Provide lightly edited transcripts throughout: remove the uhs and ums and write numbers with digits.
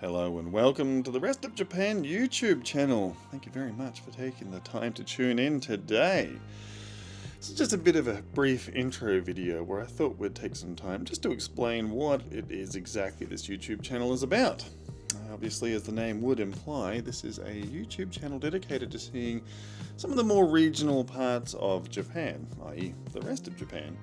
Hello and welcome to the Rest of Japan YouTube channel. Thank you very much for taking the time to tune in today. This is just a bit of a brief intro video where I thought we'd take some time just to explain what it is exactly this YouTube channel is about. Obviously, as the name would imply, this is a YouTube channel dedicated to seeing some of the more regional parts of Japan, i.e. the rest of Japan.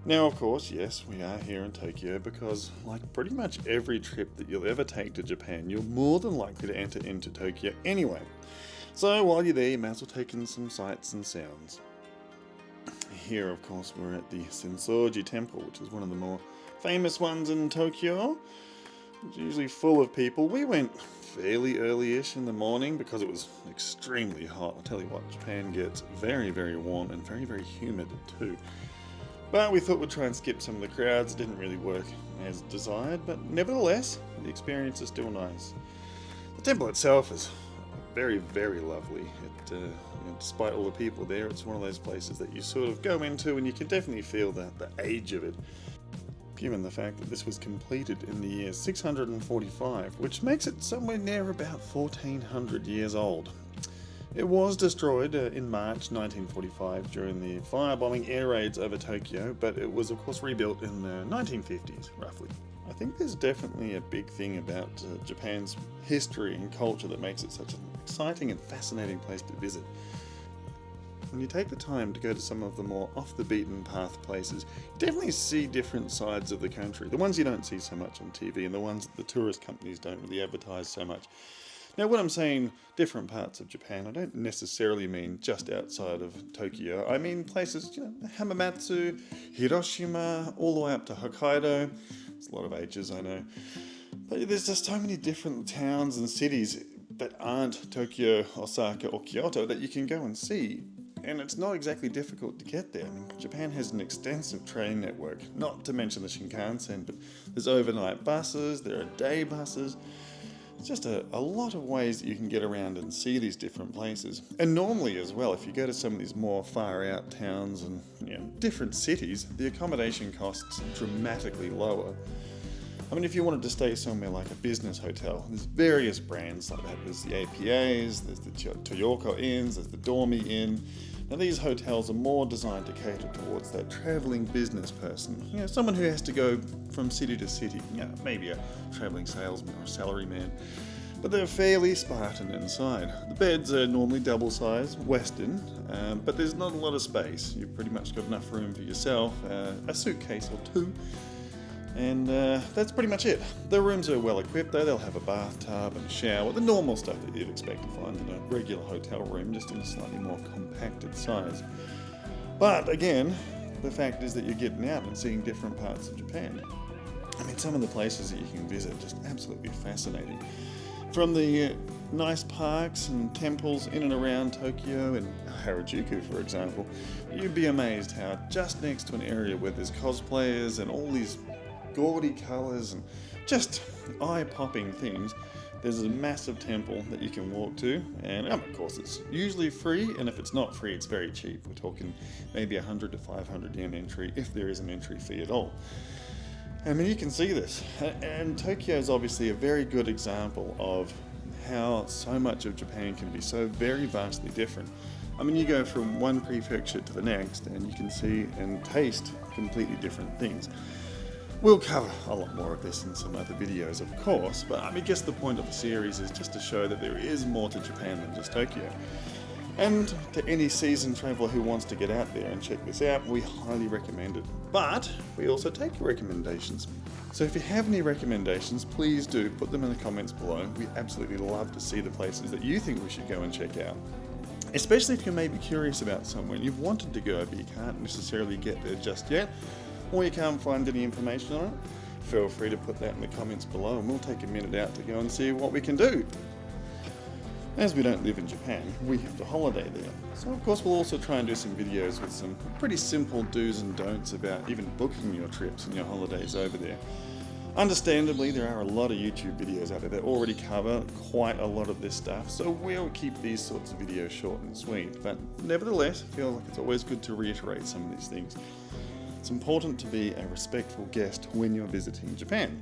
Now, of course, yes, we are here in Tokyo because, like pretty much every trip that you'll ever take to Japan, you're more than likely to enter into Tokyo anyway. So while you're there, you might as well take in some sights and sounds. Here, of course, we're at the Sensoji Temple, which is one of the more famous ones in Tokyo. It's usually full of people. We went fairly early-ish in the morning because it was extremely hot. I'll tell you what, Japan gets very, very warm and very, very humid too. But we thought we'd try and skip some of the crowds. It didn't really work as desired, but nevertheless, the experience is still nice. The temple itself is very, very lovely. Despite all the people there, it's one of those places that you sort of go into and you can definitely feel the age of it. Given the fact that this was completed in the year 645, which makes it somewhere near about 1400 years old. It was destroyed in March 1945 during the firebombing air raids over Tokyo, but it was of course rebuilt in the 1950s, roughly. I think there's definitely a big thing about Japan's history and culture that makes it such an exciting and fascinating place to visit. When you take the time to go to some of the more off-the-beaten-path places, you definitely see different sides of the country. The ones you don't see so much on TV and the ones that the tourist companies don't really advertise so much. Now, when I'm saying different parts of Japan, I don't necessarily mean just outside of Tokyo. I mean places, Hamamatsu, Hiroshima, all the way up to Hokkaido. It's a lot of H's, I know. But there's just so many different towns and cities that aren't Tokyo, Osaka, or Kyoto that you can go and see. And it's not exactly difficult to get there. I mean, Japan has an extensive train network, not to mention the Shinkansen, but there's overnight buses, there are day buses. It's just a lot of ways that you can get around and see these different places. And normally as well, if you go to some of these more far out towns and different cities, the accommodation costs dramatically lower. I mean, if you wanted to stay somewhere like a business hotel, there's various brands like that. There's the APAs, there's the Toyoko Inns, there's the Dormy Inn. Now these hotels are more designed to cater towards that travelling business person. Someone who has to go from city to city. Maybe a travelling salesman or a salaryman. But they're fairly Spartan inside. The beds are normally double-sized, Western, but there's not a lot of space. You've pretty much got enough room for yourself, a suitcase or two. And that's pretty much it. The rooms are well equipped though. They'll have a bathtub and a shower, the normal stuff that you'd expect to find in a regular hotel room, just in a slightly more compacted size. But again, the fact is that you're getting out and seeing different parts of Japan. I mean, some of the places that you can visit are just absolutely fascinating. From the nice parks and temples in and around Tokyo and Harajuku, for example, you'd be amazed how just next to an area where there's cosplayers and all these gaudy colours and just eye-popping things, there's a massive temple that you can walk to, and of course it's usually free, and if it's not free it's very cheap. We're talking maybe 100 to 500 yen entry, if there is an entry fee at all. I mean, you can see this, and Tokyo is obviously a very good example of how so much of Japan can be so very vastly different. I mean, you go from one prefecture to the next and you can see and taste completely different things. We'll cover a lot more of this in some other videos, of course, but I guess the point of the series is just to show that there is more to Japan than just Tokyo. And to any seasoned traveller who wants to get out there and check this out, we highly recommend it. But we also take your recommendations. So if you have any recommendations, please do put them in the comments below. We absolutely love to see the places that you think we should go and check out. Especially if you may be curious about somewhere and you've wanted to go but you can't necessarily get there just yet, or you can't find any information on it, feel free to put that in the comments below and we'll take a minute out to go and see what we can do. As we don't live in Japan, we have to holiday there. So of course we'll also try and do some videos with some pretty simple do's and don'ts about even booking your trips and your holidays over there. Understandably, there are a lot of YouTube videos out there that already cover quite a lot of this stuff, so we'll keep these sorts of videos short and sweet, but nevertheless, I feel like it's always good to reiterate some of these things. It's important to be a respectful guest when you're visiting Japan.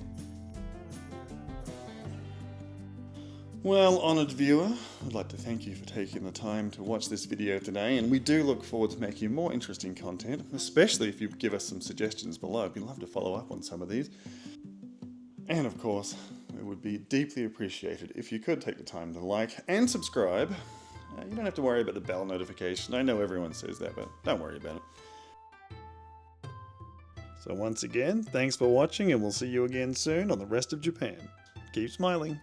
Well, honoured viewer, I'd like to thank you for taking the time to watch this video today, and we do look forward to making more interesting content, especially if you give us some suggestions below. We'd love to follow up on some of these. And of course, it would be deeply appreciated if you could take the time to like and subscribe. You don't have to worry about the bell notification. I know everyone says that, but don't worry about it. So once again, thanks for watching, and we'll see you again soon on the rest of Japan. Keep smiling.